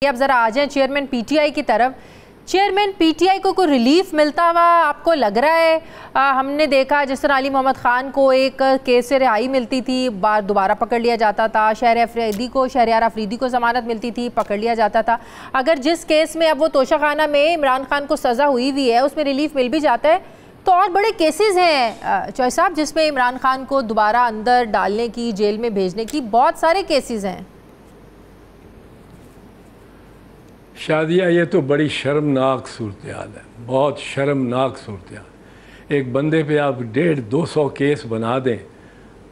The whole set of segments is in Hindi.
अब जरा आ जाएं चेयरमैन पीटीआई की तरफ। चेयरमैन पीटीआई को कोई रिलीफ मिलता हुआ आपको लग रहा है? हमने देखा जिस तरह अली मोहम्मद खान को एक केस से रिहाई मिलती थी, बार दोबारा पकड़ लिया जाता था। शहरयार अफरीदी को जमानत मिलती थी, पकड़ लिया जाता था। अगर जिस केस में अब वो तोशाखाना में इमरान खान को सज़ा हुई हुई है उसमें रिलीफ मिल भी जाता है, तो और बड़े केसेस हैं चौधरी साहब जिसमें इमरान खान को दोबारा अंदर डालने की, जेल में भेजने की बहुत सारे केसेस हैं। शादिया, ये तो बड़ी शर्मनाक सूरत हाल है, बहुत शर्मनाक सूरत हाल। एक बंदे पे आप 150-200 केस बना दें,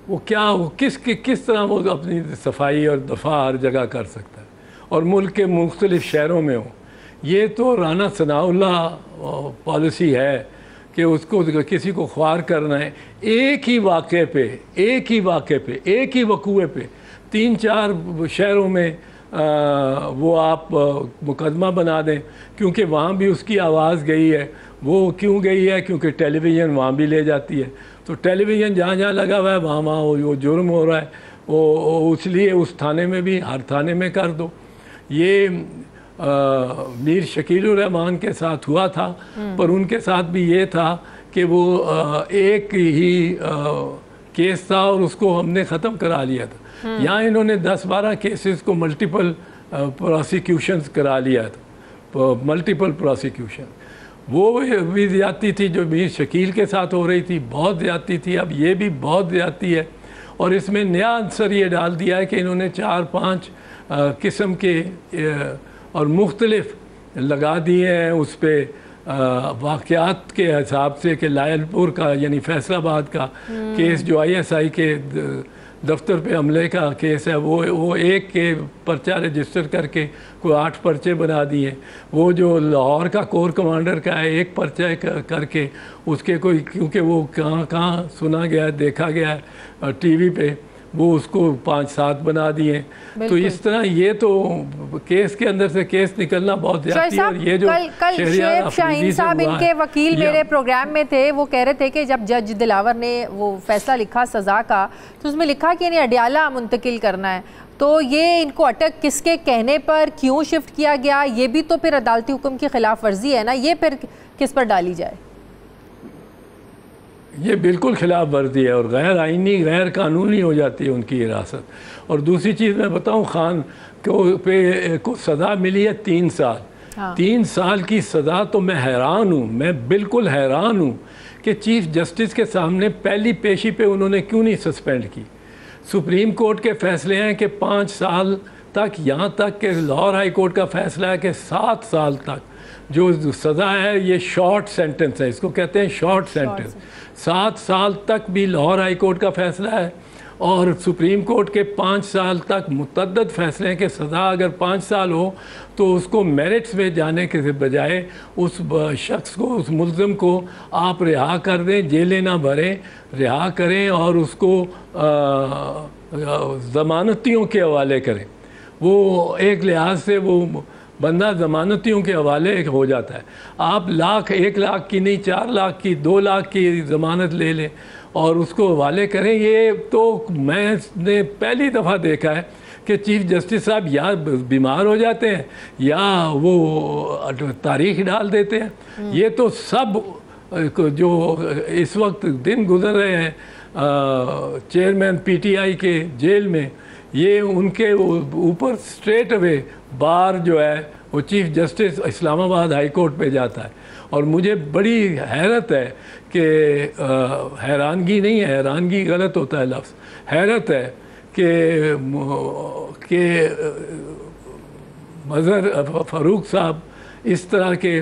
वो क्या, वो किस तरह वो अपनी सफाई और दफा हर जगह कर सकता है, और मुल्क के मुख्तलिफ शहरों में हो। ये तो राना सनाउल्लाह पॉलिसी है कि उसको किसी को ख्वार करना है। एक ही वाक़े पे, एक ही वकूए पे 3-4 शहरों में वो आप मुकदमा बना दें, क्योंकि वहाँ भी उसकी आवाज़ गई है। वो क्यों गई है? क्योंकि टेलीविज़न वहाँ भी ले जाती है। तो टेलीविज़न जहाँ जहाँ लगा हुआ है वहाँ वो जुर्म हो रहा है, वो इसलिए उस थाने में भी, हर थाने में कर दो। ये मीर शकीलुर रहमान के साथ हुआ था, पर उनके साथ भी ये था कि वो एक ही केस था और उसको हमने ख़त्म करा लिया था। यहाँ इन्होंने 10-12 केसेस को मल्टीपल प्रोसिक्यूशंस करा लिया था, मल्टीपल प्रोसिक्यूशन। वो भी ज़्यादती थी जो मीर शकील के साथ हो रही थी, बहुत ज़्यादती थी। अब ये भी बहुत ज़्यादती है, और इसमें नया आंसर ये डाल दिया है कि इन्होंने 4-5 किस्म के और मुख्तलिफ लगा दिए हैं उस पर वाक़यात के हिसाब से, कि लायलपुर का यानी फैसलाबाद का केस जो ISI के दफ्तर पे हमले का केस है, वो एक के पर्चा रजिस्टर करके कोई 8 पर्चे बना दिए। वो जो लाहौर का कोर कमांडर का है, एक पर्चा करके उसके कोई, क्योंकि वो कहाँ सुना गया, देखा गया TV पे, वो उसको 5-7 बना दिए। तो इस तरह ये तो केस के अंदर से केस निकलना बहुत ज़्यादा है। और ये जो कल शेख शाहीन साहब इनके वकील मेरे प्रोग्राम में थे, वो कह रहे थे कि जब जज दिलावर ने वो फैसला लिखा सज़ा का, तो उसमें लिखा कि इन्हें अडियाला मुंतकिल करना है। तो ये इनको अटक किसके कहने पर क्यों शिफ्ट किया गया, ये भी तो फिर अदालती हुक्म की खिलाफ वर्जी है ना, ये फिर किस पर डाली जाए? ये बिल्कुल खिलाफ वर्जी है और गैर आइनी, गैर कानूनी हो जाती है उनकी हिरासत। और दूसरी चीज़ मैं बताऊं, खान को सज़ा मिली है 3 साल। 3 साल की सज़ा तो मैं हैरान हूँ, मैं बिल्कुल हैरान हूँ कि चीफ़ जस्टिस के सामने पहली पेशी पे उन्होंने क्यों नहीं सस्पेंड की। सुप्रीम कोर्ट के फैसले हैं कि 5 साल तक, यहाँ तक कि लाहौर हाई कोर्ट का फैसला है कि 7 साल तक जो सज़ा है ये शॉर्ट सेंटेंस है, इसको कहते हैं शॉर्ट सेंटेंस। 7 साल तक भी लाहौर हाई कोर्ट का फैसला है, और सुप्रीम कोर्ट के 5 साल तक मुतअद्दद फैसले हैं कि सज़ा अगर 5 साल हो तो उसको मेरिट्स में जाने के बजाय उस शख्स को, उस मुल्ज़िम को आप रिहा कर दें, जेलें ना भरें, रिहा करें और उसको ज़मानतियों के हवाले करें। वो एक लिहाज से वो बंदा ज़मानतियों के हवाले हो जाता है। आप 1 लाख की नहीं, 4 लाख की, 2 लाख की ज़मानत ले लें और उसको हवाले करें। ये तो मैंने पहली दफ़ा देखा है कि चीफ़ जस्टिस साहब या बीमार हो जाते हैं या वो तारीख डाल देते हैं। ये तो सब जो इस वक्त दिन गुजर रहे हैं चेयरमैन PTI के जेल में, ये उनके ऊपर स्ट्रेट अवे बार जो है वो chief justice Islamabad high court पे जाता है। और मुझे बड़ी हैरत है कि हैरानगी नहीं है, हैरानगी गलत होता है लफ्ज़, हैरत है कि मज़हर फ़ारूक साहब इस तरह के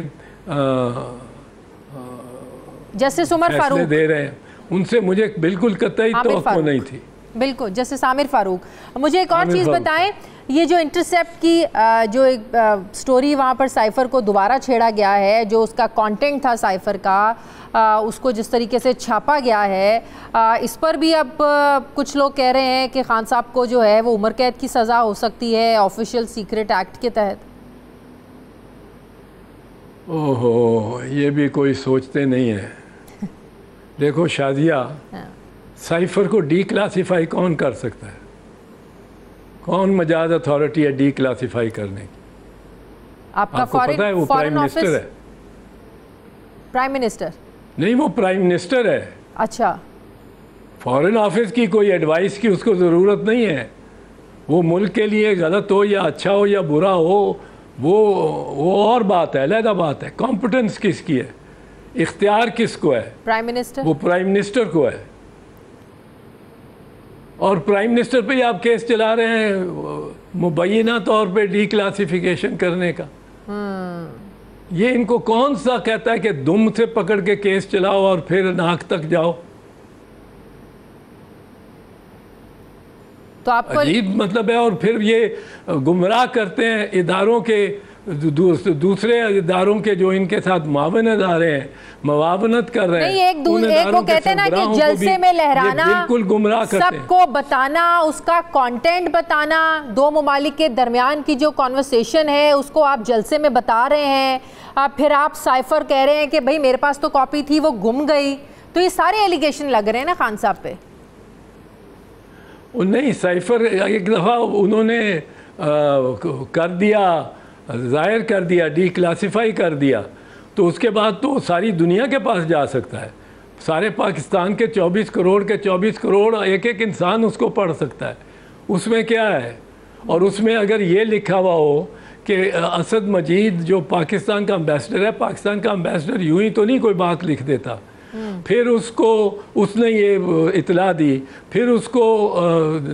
जस्टिस उमर फारूक दे रहे हैं। उनसे मुझे बिल्कुल कतई तवक्को नहीं थी। बिल्कुल, जस्टिस आमिर फारूक। मुझे एक और चीज़ बताएं, ये जो इंटरसेप्ट की जो एक स्टोरी वहाँ पर साइफ़र को दोबारा छेड़ा गया है, जो उसका कंटेंट था साइफ़र का, उसको जिस तरीके से छापा गया है, इस पर भी अब कुछ लोग कह रहे हैं कि खान साहब को जो है वो उम्र कैद की सज़ा हो सकती है ऑफिशियल सीक्रेट एक्ट के तहत। ओहो, ये भी कोई सोचते नहीं है। देखो शादिया, साइफ़र को डीक्लासीफाई कौन कर सकता है? कौन मजाज अथॉरिटी है डीक्लासीफाई करने की? आपका आपको पता है वो प्राइम मिनिस्टर है? प्राइम मिनिस्टर नहीं, वो प्राइम मिनिस्टर है। अच्छा, फॉरेन ऑफिस की कोई एडवाइस की उसको ज़रूरत नहीं है। वो मुल्क के लिए गलत हो या अच्छा हो या बुरा हो, वो और बात है, अलग बात है। कॉम्पिटेंस किसकी है, इख्तियार किसको है? Prime minister. वो प्राइम मिनिस्टर को है। और प्राइम मिनिस्टर पे ही आप केस चला रहे हैं मुबैना तौर पे डीक्लासिफिकेशन करने का। ये इनको कौन सा कहता है कि दुम से पकड़ के केस चलाओ और फिर नाक तक जाओ? तो आपको अजीब मतलब है। और फिर ये गुमराह करते हैं इदारों के, दूसरे इदारों के जो इनके साथ मावन इदारे हैं, मवावनत कर रहे हैं। नहीं, एक को कहते हैं ना कि जलसे में लहराना, बिल्कुल गुमराह करते हैं। सबको बताना, उसका कंटेंट बताना, दो ममालिक के दरमियान की जो कॉन्वर्सेशन है उसको आप जलसे में बता रहे हैं। फिर आप साइफर कह रहे हैं कि भाई मेरे पास तो कॉपी थी, वो गुम गई। तो ये सारे एलिगेशन लग रहे हैं ना खान साहब पे। नहीं, साइफर एक दफ़ा उन्होंने कर दिया, ज़ाहिर कर दिया, डीक्लासिफाई कर दिया, तो उसके बाद तो सारी दुनिया के पास जा सकता है। सारे पाकिस्तान के 24 करोड़ के 24 करोड़ एक एक इंसान उसको पढ़ सकता है। उसमें क्या है? और उसमें अगर ये लिखा हुआ हो कि असद मजीद जो पाकिस्तान का एम्बेसडर है, पाकिस्तान का एम्बेसडर यूं ही तो नहीं कोई बात लिख देता। फिर उसने ये इतला दी, फिर उसको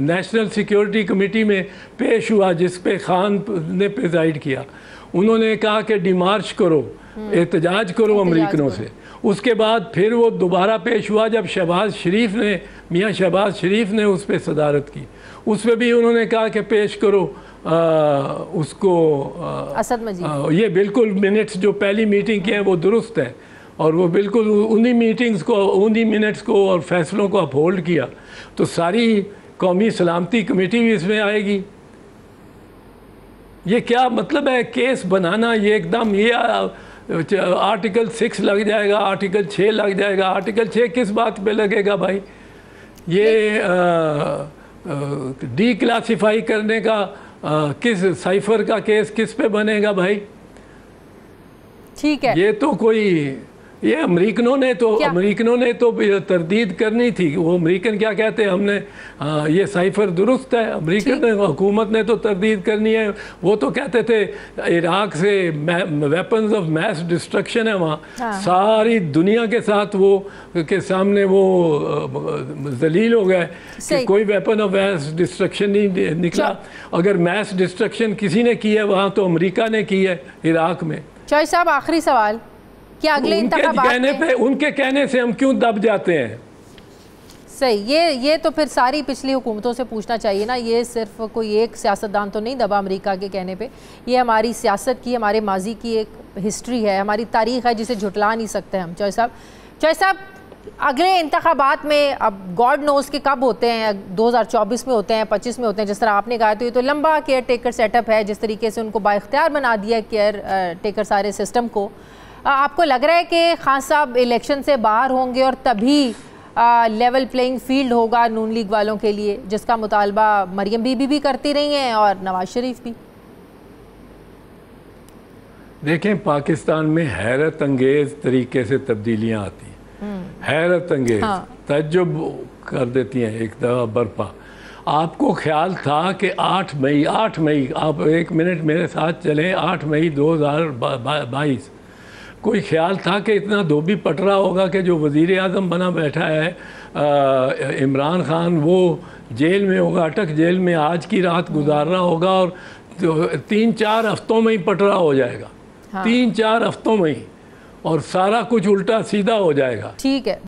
नेशनल सिक्योरिटी कमेटी में पेश हुआ जिस पे खान ने प्रिजाइड किया। उन्होंने कहा कि डिमार्च करो, एहतजाज करो अमरीकनों से। उसके बाद फिर वो दोबारा पेश हुआ जब शहबाज शरीफ ने, मियाँ शहबाज शरीफ ने उस पर सदारत की। उस पर भी उन्होंने कहा कि पेश करो उसको असद मजीद। ये बिल्कुल मिनट्स जो पहली मीटिंग की है वो दुरुस्त है, और वो बिल्कुल उन्हीं मीटिंग्स को, उन्हीं मिनट्स को और फैसलों को अपहोल्ड किया। तो सारी कौमी सलामती कमेटी भी इसमें आएगी। ये क्या मतलब है केस बनाना? ये एकदम, ये आर्टिकल 6 लग जाएगा, आर्टिकल 6 लग जाएगा। आर्टिकल 6 किस बात पे लगेगा भाई? ये डीक्लासिफाई करने का किस साइफर का केस किस पे बनेगा भाई? ठीक है, ये तो कोई, ये अमेरिकनों ने तो तरदीद करनी थी। वो अमेरिकन क्या कहते हैं, हमने ये साइफर दुरुस्त है। अमेरिकन हुकूमत ने तो तरदीद करनी है। वो तो कहते थे इराक से वेपन्स ऑफ मैस डिस्ट्रक्शन है वहाँ। सारी दुनिया के साथ वो के सामने वो जलील हो गए कि कोई वेपन ऑफ मैस डिस्ट्रक्शन नहीं निकला। अगर मैस डिस्ट्रक्शन किसी ने की है वहाँ तो अमेरिका ने की है, इराक में। चौधरी साहब, आखिरी सवाल, कि अगले उनके कहने से हम क्यों दब जाते हैं? सही, ये तो फिर सारी पिछली हुकूमतों से पूछना चाहिए ना। ये सिर्फ कोई एक सियासतदान तो नहीं दबा अमेरिका के कहने पे। ये हमारी सियासत की, हमारे माजी की एक हिस्ट्री है, हमारी तारीख है जिसे झुटला नहीं सकते हम। चौधरी साहब, अगले इंतखाबात में अब गॉड नोज के कब होते हैं, 2024 में होते हैं, 25 में होते हैं, जिस तरह आपने कहा। तो ये तो लंबा केयर टेकर सेटअप है, जिस तरीके से उनको बाइख्तियार बना दिया केयर टेकर सारे सिस्टम को। आपको लग रहा है कि खान साहब इलेक्शन से बाहर होंगे और तभी लेवल प्लेइंग फील्ड होगा नून लीग वालों के लिए, जिसका मुतालबा मरियम बीबी भी करती रही हैं और नवाज शरीफ भी? देखें, पाकिस्तान में हैरत अंगेज तरीके से तब्दीलियां आती हैं, हैरत अंगेज, तज्जुब कर देती हैं एक दफ़ा बर्पा। आपको ख्याल था कि 8 मई, आप एक मिनट मेरे साथ चलें, 8 मई 2022 कोई ख्याल था कि इतना धोबी पटरा होगा कि जो वज़ीर आज़म बना बैठा है इमरान खान, वो जेल में होगा, अटक जेल में आज की रात गुजार रहा होगा और 3-4 हफ्तों में ही पटरा हो जाएगा। 3-4 हफ्तों में ही, और सारा कुछ उल्टा सीधा हो जाएगा। ठीक है।